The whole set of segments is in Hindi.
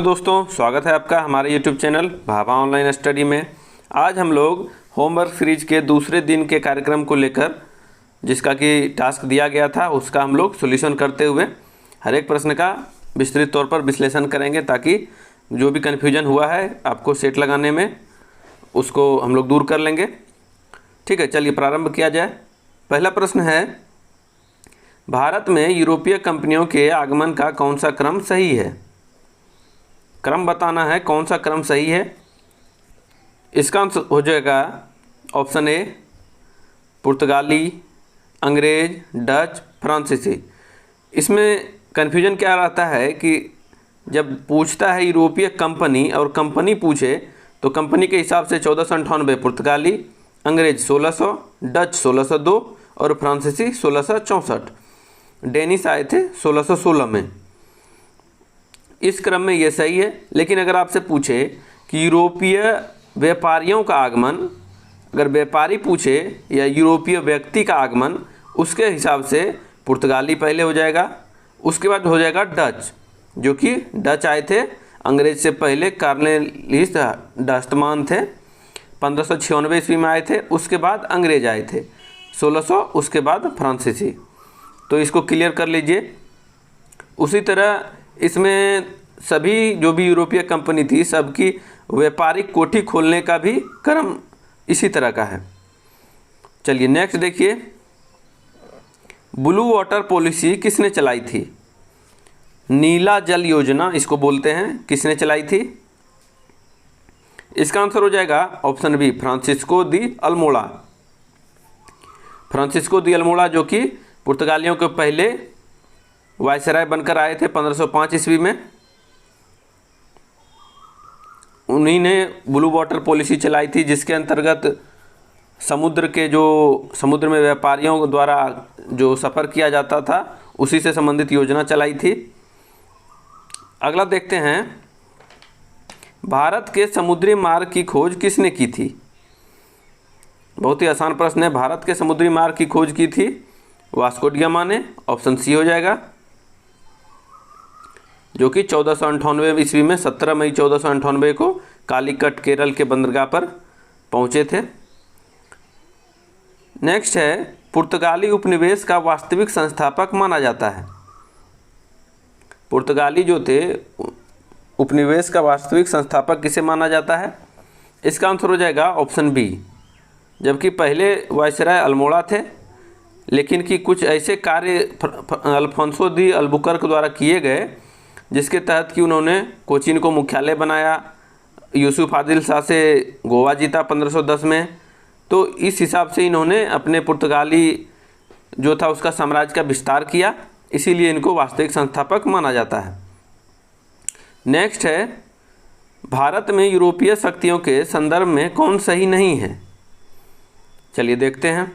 दोस्तों, स्वागत है आपका हमारे YouTube channel Bhabha online study में। आज हम लोग होमवर्क सीरीज के दूसरे दिन के कार्यक्रम को लेकर जिसका कि टास्क दिया गया था उसका हम लोग सॉल्यूशन करते हुए हर एक प्रश्न का विस्तृत तौर पर विश्लेषण करेंगे ताकि जो भी कन्फ्यूजन हुआ है आपको सेट लगाने में उसको हम लोग दूर कर लेंगे। ठीक है, चलिए प्रारंभ किया जाए। पहला प्रश्न है, भारत में यूरोपीय कंपनियों के आगमन का कौन सा क्रम सही है? क्रम बताना है, कौन सा क्रम सही है। इसका आंसर हो जाएगा ऑप्शन ए पुर्तगाली, अंग्रेज, डच, फ्रांसीसी। इसमें कन्फ्यूजन क्या रहता है कि जब पूछता है यूरोपीय कंपनी और कंपनी पूछे तो कंपनी के हिसाब से 1498 पुर्तगाली, अंग्रेज 1600, डच 1602 और फ्रांसीसी 1664। डेनिश आए थे 1616 में। इस क्रम में ये सही है। लेकिन अगर आपसे पूछे कि यूरोपीय व्यापारियों का आगमन, अगर व्यापारी पूछे या यूरोपीय व्यक्ति का आगमन, उसके हिसाब से पुर्तगाली पहले हो जाएगा, उसके बाद हो जाएगा डच, जो कि डच आए थे अंग्रेज से पहले। कार्नेलिस डास्टमान थे, 1596 ईस्वी में आए थे। उसके बाद अंग्रेज आए थे 1600, उसके बाद फ्रांसीसी। तो इसको क्लियर कर लीजिए। उसी तरह इसमें सभी जो भी यूरोपीय कंपनी थी सबकी व्यापारिक कोठी खोलने का भी क्रम इसी तरह का है। चलिए नेक्स्ट देखिए, ब्लू वाटर पॉलिसी किसने चलाई थी? नीला जल योजना इसको बोलते हैं, किसने चलाई थी? इसका आंसर हो जाएगा option B Francisco de Almeida. Francisco de Almeida जो कि पुर्तगालियों के पहले वायसराय बनकर आए थे 1505 ईस्वी में। उन्हीं ने ब्लू वाटर पॉलिसी चलाई थी जिसके अंतर्गत समुद्र में व्यापारियों द्वारा जो सफ़र किया जाता था उसी से संबंधित योजना चलाई थी। अगला देखते हैं, भारत के समुद्री मार्ग की खोज किसने की थी? बहुत ही आसान प्रश्न है। भारत के समुद्री मार्ग की खोज की थी वास्को डी गामा ने। ऑप्शन सी हो जाएगा, जो कि 1498 ईस्वी में 17 मई 1498 को कालीकट केरल के बंदरगाह पर पहुंचे थे। नेक्स्ट है, पुर्तगाली उपनिवेश का वास्तविक संस्थापक माना जाता है। पुर्तगाली जो थे उपनिवेश का वास्तविक संस्थापक किसे माना जाता है? इसका आंसर हो जाएगा ऑप्शन बी, जबकि पहले वायसराय अल्मोड़ा थे, लेकिन कि कुछ ऐसे कार्य अल्फोंसो दी अल्बुकर्क द्वारा किए गए जिसके तहत कि उन्होंने कोचीन को मुख्यालय बनाया, यूसुफ आदिल शाह से गोवा जीता 1510 में। तो इस हिसाब से इन्होंने अपने पुर्तगाली जो था उसका साम्राज्य का विस्तार किया, इसीलिए इनको वास्तविक संस्थापक माना जाता है। नेक्स्ट है, भारत में यूरोपीय शक्तियों के संदर्भ में कौन सही नहीं है? चलिए देखते हैं।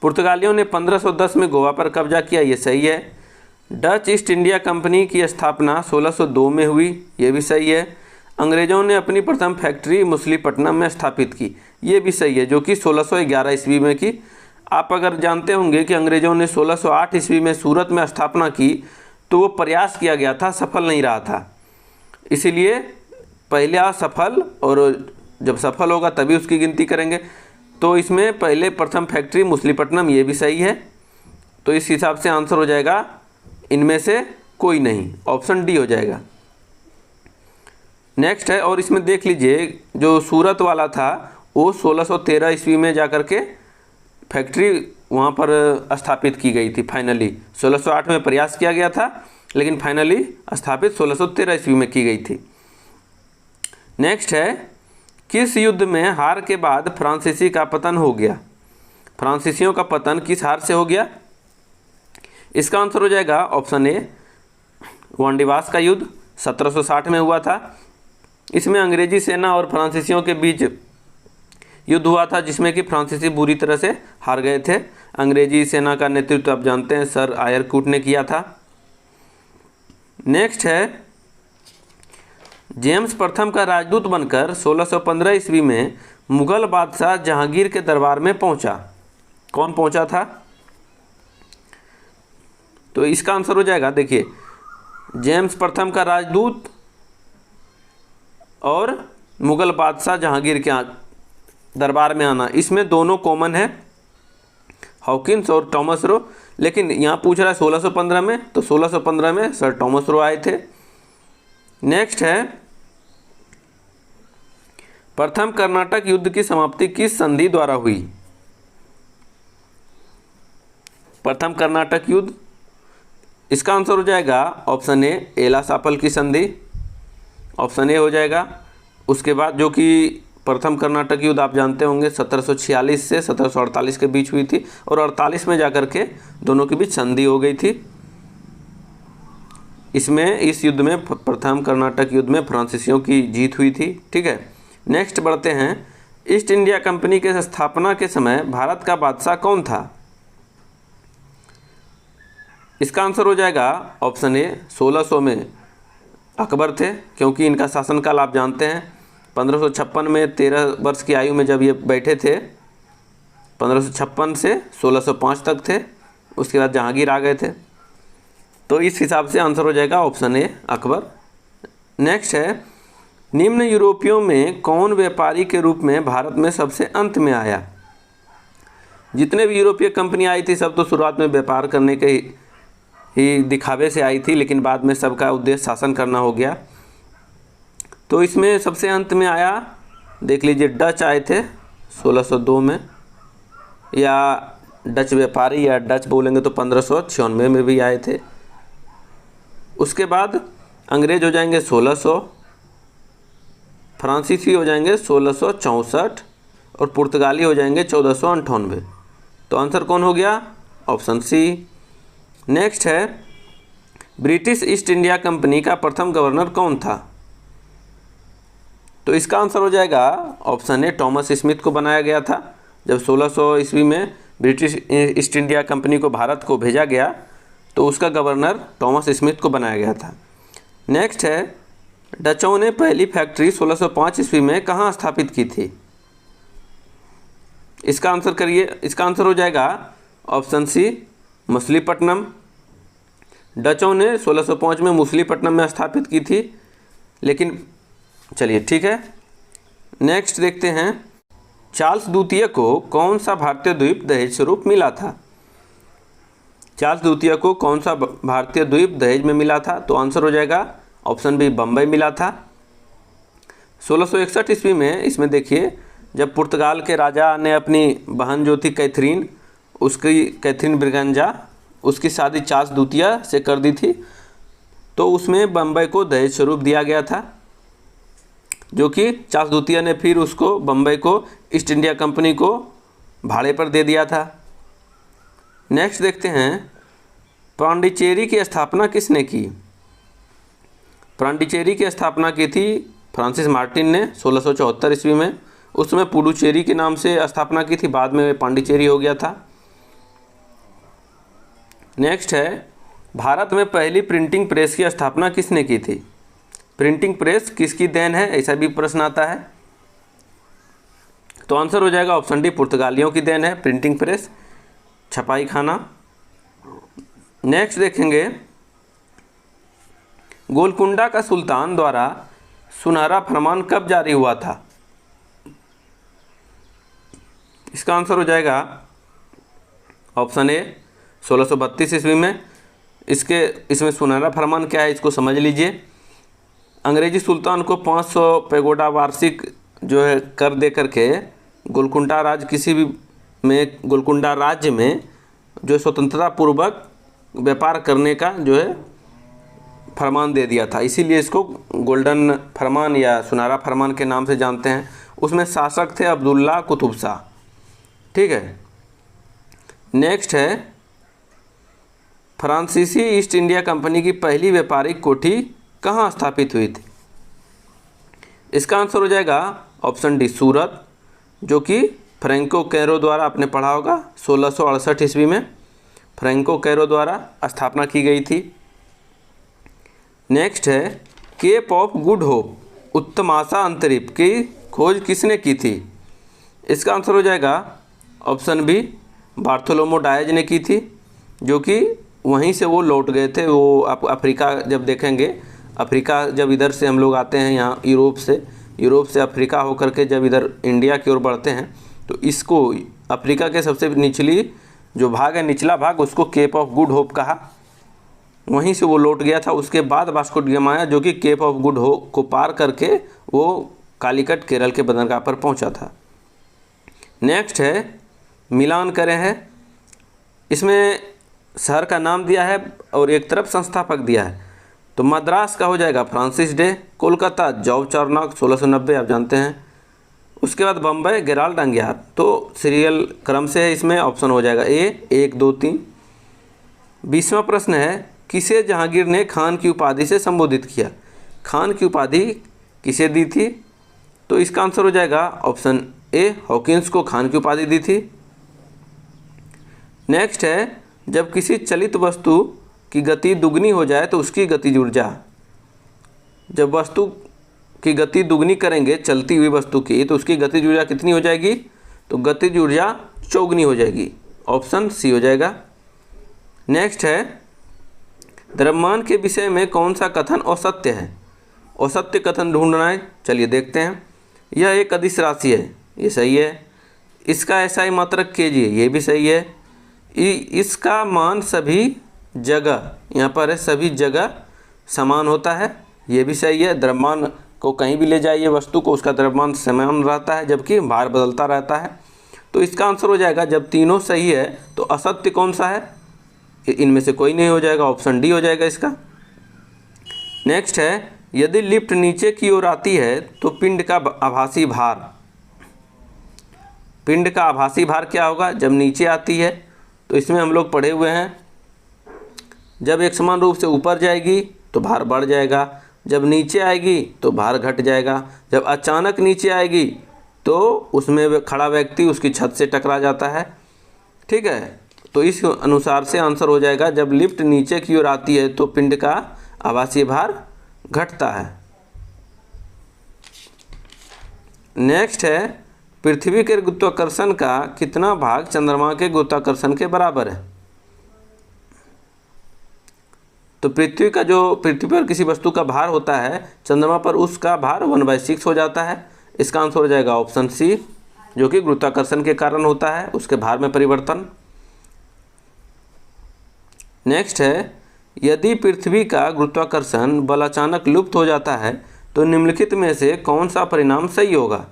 पुर्तगालियों ने 1510 में गोवा पर कब्जा किया, ये सही है। डच ईस्ट इंडिया कंपनी की स्थापना 1602 में हुई, ये भी सही है। अंग्रेज़ों ने अपनी प्रथम फैक्ट्री मछलीपट्टनम में स्थापित की, ये भी सही है, जो कि 1611 ईस्वी में की। आप अगर जानते होंगे कि अंग्रेज़ों ने 1608 ईस्वी में सूरत में स्थापना की तो वो प्रयास किया गया था, सफल नहीं रहा था। इसीलिए पहले असफल, और जब सफल होगा तभी उसकी गिनती करेंगे। तो इसमें पहले प्रथम फैक्ट्री मछलीपट्टनम, ये भी सही है। तो इस हिसाब से आंसर हो जाएगा इनमें से कोई नहीं, ऑप्शन डी हो जाएगा। नेक्स्ट है, और इसमें देख लीजिए जो सूरत वाला था वो 1613 ईस्वी में जाकर के फैक्ट्री वहाँ पर स्थापित की गई थी। फाइनली 1608 में प्रयास किया गया था, लेकिन फाइनली स्थापित 1613 ईस्वी में की गई थी। नेक्स्ट है, किस युद्ध में हार के बाद फ्रांसीसी का पतन हो गया? फ्रांसीसियों का पतन किस हार से हो गया? इसका आंसर हो जाएगा ऑप्शन ए वांडीवास का युद्ध 1760 में हुआ था। इसमें अंग्रेजी सेना और फ्रांसीसियों के बीच युद्ध हुआ था जिसमें कि फ्रांसीसी बुरी तरह से हार गए थे। अंग्रेजी सेना का नेतृत्व आप जानते हैं सर आयरकूट ने किया था। नेक्स्ट है, जेम्स प्रथम का राजदूत बनकर 1615 ईस्वी में मुगल बादशाह जहांगीर के दरबार में पहुंचा। कौन पहुंचा था? तो इसका आंसर हो जाएगा, देखिए जेम्स प्रथम का राजदूत और मुग़ल बादशाह जहांगीर के दरबार में आना, इसमें दोनों कॉमन है, हॉकिंस और टॉमस रो। लेकिन यहाँ पूछ रहा है 1615 में, तो 1615 में सर टॉमस रो आए थे। नेक्स्ट है, प्रथम कर्नाटक युद्ध की समाप्ति किस संधि द्वारा हुई? प्रथम कर्नाटक युद्ध, इसका आंसर हो जाएगा ऑप्शन ए, एला-सापल की संधि, ऑप्शन ए हो जाएगा। उसके बाद जो कि प्रथम कर्नाटक युद्ध आप जानते होंगे 1746 से 1748 के बीच हुई थी, और 48 में जाकर के दोनों के बीच संधि हो गई थी। इसमें इस युद्ध में, प्रथम कर्नाटक युद्ध में फ्रांसीसियों की जीत हुई थी। ठीक है, नेक्स्ट बढ़ते हैं। ईस्ट इंडिया कंपनी के स्थापना के समय भारत का बादशाह कौन था? इसका आंसर हो जाएगा ऑप्शन ए, 1600 में अकबर थे, क्योंकि इनका शासनकाल आप जानते हैं 1556 में 13 वर्ष की आयु में जब ये बैठे थे, 1556 से 1605 तक थे। उसके बाद जहांगीर आ गए थे, तो इस हिसाब से आंसर हो जाएगा ऑप्शन ए, अकबर। नेक्स्ट है, निम्न यूरोपियों में कौन व्यापारी के रूप में भारत में सबसे अंत में आया? जितने भी यूरोपीय कंपनी आई थी सब तो शुरुआत में व्यापार करने के ही दिखावे से आई थी, लेकिन बाद में सबका उद्देश्य शासन करना हो गया। तो इसमें सबसे अंत में आया, देख लीजिए, डच आए थे 1602 में, या डच व्यापारी या डच बोलेंगे तो 1596 में भी आए थे। उसके बाद अंग्रेज हो जाएंगे 1600, फ्रांसीसी हो जाएंगे 1664 और पुर्तगाली हो जाएंगे 1498। तो आंसर कौन हो गया? Option C. नेक्स्ट है, ब्रिटिश ईस्ट इंडिया कंपनी का प्रथम गवर्नर कौन था? तो इसका आंसर हो जाएगा ऑप्शन ए, टॉमस स्मिथ को बनाया गया था। जब 1600 ईस्वी में ब्रिटिश ईस्ट इंडिया कंपनी को भारत को भेजा गया तो उसका गवर्नर टॉमस स्मिथ को बनाया गया था। नेक्स्ट है, डचों ने पहली फैक्ट्री 1605 ईस्वी में कहाँ स्थापित की थी? इसका आंसर करिए। इसका आंसर हो जाएगा ऑप्शन सी, मछलीपट्टनम। डचों ने 1605 में मछलीपट्टनम में स्थापित की थी, लेकिन चलिए ठीक है। नेक्स्ट देखते हैं, चार्ल्स द्वितीय को कौन सा भारतीय द्वीप दहेज स्वरूप मिला था? चार्ल्स द्वितीय को कौन सा भारतीय द्वीप दहेज में मिला था? तो आंसर हो जाएगा ऑप्शन बी, बम्बई मिला था। 1661 ईस्वी में, इसमें देखिए, जब पुर्तगाल के राजा ने अपनी बहन जो थी कैथरीन, उसकी कैथरीन ब्रिगंजा, उसकी शादी चार्ल्स द्वितीय से कर दी थी, तो उसमें बम्बई को दहेज स्वरूप दिया गया था, जो कि चार्ल्स द्वितीय ने फिर उसको, बम्बई को ईस्ट इंडिया कंपनी को भाड़े पर दे दिया था। नेक्स्ट देखते हैं, पांडिचेरी की स्थापना किसने की? पांडिचेरी की स्थापना की थी फ्रांसिस मार्टिन ने 1674 ईस्वी में। उसमें पुडुचेरी के नाम से स्थापना की थी, बाद में पांडिचेरी हो गया था। नेक्स्ट है, भारत में पहली प्रिंटिंग प्रेस की स्थापना किसने की थी? प्रिंटिंग प्रेस किसकी देन है, ऐसा भी प्रश्न आता है। तो आंसर हो जाएगा ऑप्शन डी, पुर्तगालियों की देन है प्रिंटिंग प्रेस, छपाई खाना। नेक्स्ट देखेंगे, गोलकुंडा का सुल्तान द्वारा सुनहरा फरमान कब जारी हुआ था? इसका आंसर हो जाएगा ऑप्शन ए, 1632 ईस्वी में। इसमें सुनहरा फरमान क्या है, इसको समझ लीजिए। अंग्रेजी सुल्तान को 500 पैगोडा वार्षिक जो है कर दे करके गोलकुंडा राज्य में जो स्वतंत्रता पूर्वक व्यापार करने का जो है फरमान दे दिया था, इसीलिए इसको गोल्डन फरमान या सुनहरा फरमान के नाम से जानते हैं। उसमें शासक थे अब्दुल्ला कुतुब शाह। ठीक है। नेक्स्ट है, फ्रांसीसी ईस्ट इंडिया कंपनी की पहली व्यापारिक कोठी कहाँ स्थापित हुई थी? इसका आंसर हो जाएगा ऑप्शन डी, सूरत, जो कि फ्रैंको कैरो द्वारा, आपने पढ़ा होगा, 1668 ईस्वी में फ्रैंको कैरो द्वारा स्थापना की गई थी। नेक्स्ट है, केप ऑफ गुड होप, उत्तम आशा अंतरिक्ष की खोज किसने की थी? इसका आंसर हो जाएगा ऑप्शन बी, बार्थोलोमो डायज ने की थी, जो कि वहीं से वो लौट गए थे। वो आप अफ्रीका जब देखेंगे, अफ्रीका जब इधर से हम लोग आते हैं यहाँ यूरोप से अफ्रीका होकर के जब इधर इंडिया की ओर बढ़ते हैं तो इसको अफ्रीका के सबसे निचली जो भाग है, निचला भाग, उसको केप ऑफ गुड होप कहा। वहीं से वो लौट गया था। उसके बाद वास्को डी गामा आया जो कि केप ऑफ गुड होप को पार करके वो कालीकट केरल के बंदरगाह पर पहुंचा था। नेक्स्ट है मिलान करें है। इसमें शहर का नाम दिया है और एक तरफ संस्थापक दिया है। तो मद्रास का हो जाएगा Francis day, Kolkata George Charnock 1690 आप जानते हैं। उसके बाद बम्बई गेराल्ड अंगियार। तो सीरियल क्रम से है, इसमें ऑप्शन हो जाएगा ए 1 2 3। 20वां प्रश्न है किसे जहांगीर ने खान की उपाधि से संबोधित किया। खान की उपाधि किसे दी थी? तो इसका आंसर हो जाएगा ऑप्शन ए हॉकिंस को खान की उपाधि दी थी। नेक्स्ट है जब किसी चलित वस्तु की गति दुगनी हो जाए तो उसकी गतिज ऊर्जा, जब वस्तु की गति दुगनी करेंगे चलती हुई वस्तु की तो उसकी गतिज ऊर्जा कितनी हो जाएगी? तो गतिज ऊर्जा चौगुनी हो जाएगी। ऑप्शन सी हो जाएगा। नेक्स्ट है द्रव्यमान के विषय में कौन सा कथन असत्य है? असत्य कथन ढूंढना है, चलिए देखते हैं। यह एक अदिश राशि है, ये सही है। इसका SI मात्रक kg है, ये भी सही है। इसका मान सभी जगह, यहाँ पर है सभी जगह समान होता है, ये भी सही है। द्रव्यमान को कहीं भी ले जाइए वस्तु को, उसका द्रव्यमान समान रहता है जबकि भार बदलता रहता है। तो इसका आंसर हो जाएगा, जब तीनों सही है तो असत्य कौन सा है? इनमें से कोई नहीं हो जाएगा, ऑप्शन डी हो जाएगा इसका। नेक्स्ट है यदि लिफ्ट नीचे की ओर आती है तो पिंड का आभासी भार, पिंड का आभासी भार क्या होगा जब नीचे आती है? तो इसमें हम लोग पढ़े हुए हैं, जब एक समान रूप से ऊपर जाएगी तो भार बढ़ जाएगा, जब नीचे आएगी तो भार घट जाएगा, जब अचानक नीचे आएगी तो उसमें खड़ा व्यक्ति उसकी छत से टकरा जाता है। ठीक है, तो इस अनुसार से आंसर हो जाएगा जब लिफ्ट नीचे की ओर आती है तो पिंड का आभासीय भार घटता है। नेक्स्ट है पृथ्वी के गुरुत्वाकर्षण का कितना भाग चंद्रमा के गुरुत्वाकर्षण के बराबर है? तो पृथ्वी पर किसी वस्तु का भार होता है चंद्रमा पर उसका भार 1/6 हो जाता है। इसका आंसर हो जाएगा ऑप्शन सी, जो कि गुरुत्वाकर्षण के कारण होता है, उसके भार में परिवर्तन। नेक्स्ट है यदि पृथ्वी का गुरुत्वाकर्षण बल अचानक लुप्त हो जाता है तो निम्नलिखित में से कौन सा परिणाम सही होगा?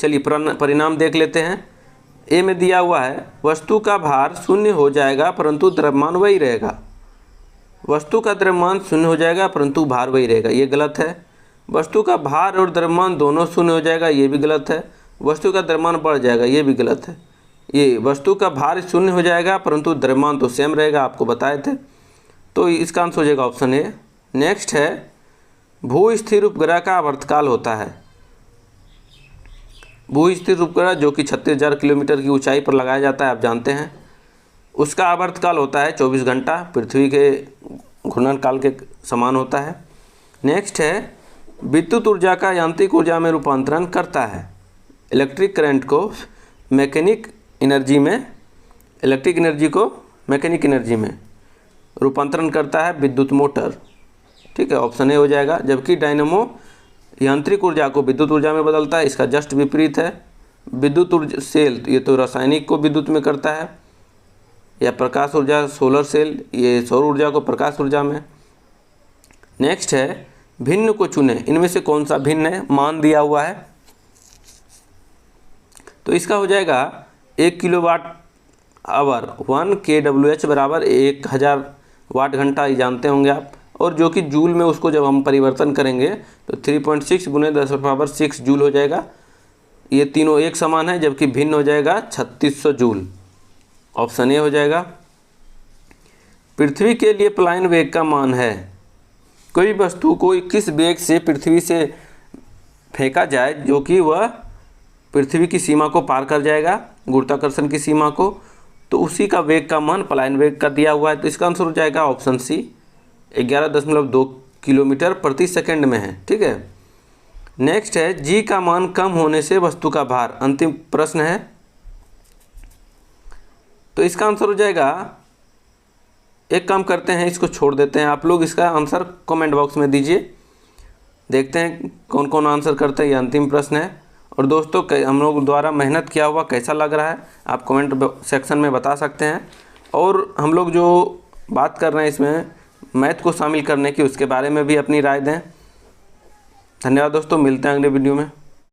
चलिए परिणाम देख लेते हैं। ए में दिया हुआ है वस्तु का भार शून्य हो जाएगा परंतु द्रव्यमान वही रहेगा। वस्तु का द्रव्यमान शून्य हो जाएगा परंतु भार वही रहेगा, ये गलत है। वस्तु का भार और द्रव्यमान दोनों शून्य हो जाएगा, ये भी गलत है। वस्तु का द्रव्यमान बढ़ जाएगा, ये भी गलत है। ये वस्तु का भार शून्य हो जाएगा परंतु द्रव्यमान तो सेम रहेगा, आपको बताए थे। तो इसका आंसर हो जाएगा ऑप्शन ए। नेक्स्ट है भू स्थिर उपग्रह का आवर्तकाल होता है। भू स्थिर उपग्रह जो कि 36,000 किलोमीटर की ऊंचाई पर लगाया जाता है, आप जानते हैं, उसका आवर्तकाल होता है 24 घंटा, पृथ्वी के घूर्णन काल के समान होता है। नेक्स्ट है विद्युत ऊर्जा का यांत्रिक ऊर्जा में रूपांतरण करता है। इलेक्ट्रिक करंट को मैकेनिक एनर्जी में, इलेक्ट्रिक एनर्जी को मैकेनिक एनर्जी में रूपांतरण करता है विद्युत मोटर। ठीक है, ऑप्शन ए हो जाएगा। जबकि डायनेमो यांत्रिक ऊर्जा को विद्युत ऊर्जा में बदलता है, इसका जस्ट विपरीत है। विद्युत ऊर्जा सेल ये तो रासायनिक को विद्युत में करता है, या प्रकाश ऊर्जा सोलर सेल ये सौर ऊर्जा को प्रकाश ऊर्जा में। नेक्स्ट है भिन्न को चुने, इनमें से कौन सा भिन्न है? मान दिया हुआ है, तो इसका हो जाएगा 1 किलोवाट आवर 1 kWh बराबर 1000 वाट घंटा, ये जानते होंगे आप। और जो कि जूल में उसको जब हम परिवर्तन करेंगे तो 3.6 × 10⁻6 जूल हो जाएगा। ये तीनों एक समान है, जबकि भिन्न हो जाएगा 3600 जूल। ऑप्शन ए हो जाएगा। पृथ्वी के लिए पलायन वेग का मान है। कोई वस्तु को किस वेग से पृथ्वी से फेंका जाए जो कि वह पृथ्वी की सीमा को पार कर जाएगा, गुरुत्वाकर्षण की सीमा को, तो उसी का वेग का मान पलायन वेग का दिया हुआ है। तो इसका आंसर हो जाएगा ऑप्शन सी, 11.2 किलोमीटर प्रति सेकंड में है। ठीक है। नेक्स्ट है जी का मान कम होने से वस्तु का भार। अंतिम प्रश्न है, तो इसका आंसर हो जाएगा एक काम करते हैं, इसको छोड़ देते हैं। आप लोग इसका आंसर कमेंट बॉक्स में दीजिए, देखते हैं कौन कौन आंसर करते हैं। ये अंतिम प्रश्न है। और दोस्तों हम लोग द्वारा मेहनत किया हुआ कैसा लग रहा है आप कमेंट सेक्शन में बता सकते हैं। और हम लोग जो बात कर रहे हैं इसमें मैथ को शामिल करने की, उसके बारे में भी अपनी राय दें। धन्यवाद दोस्तों, मिलते हैं अगले वीडियो में।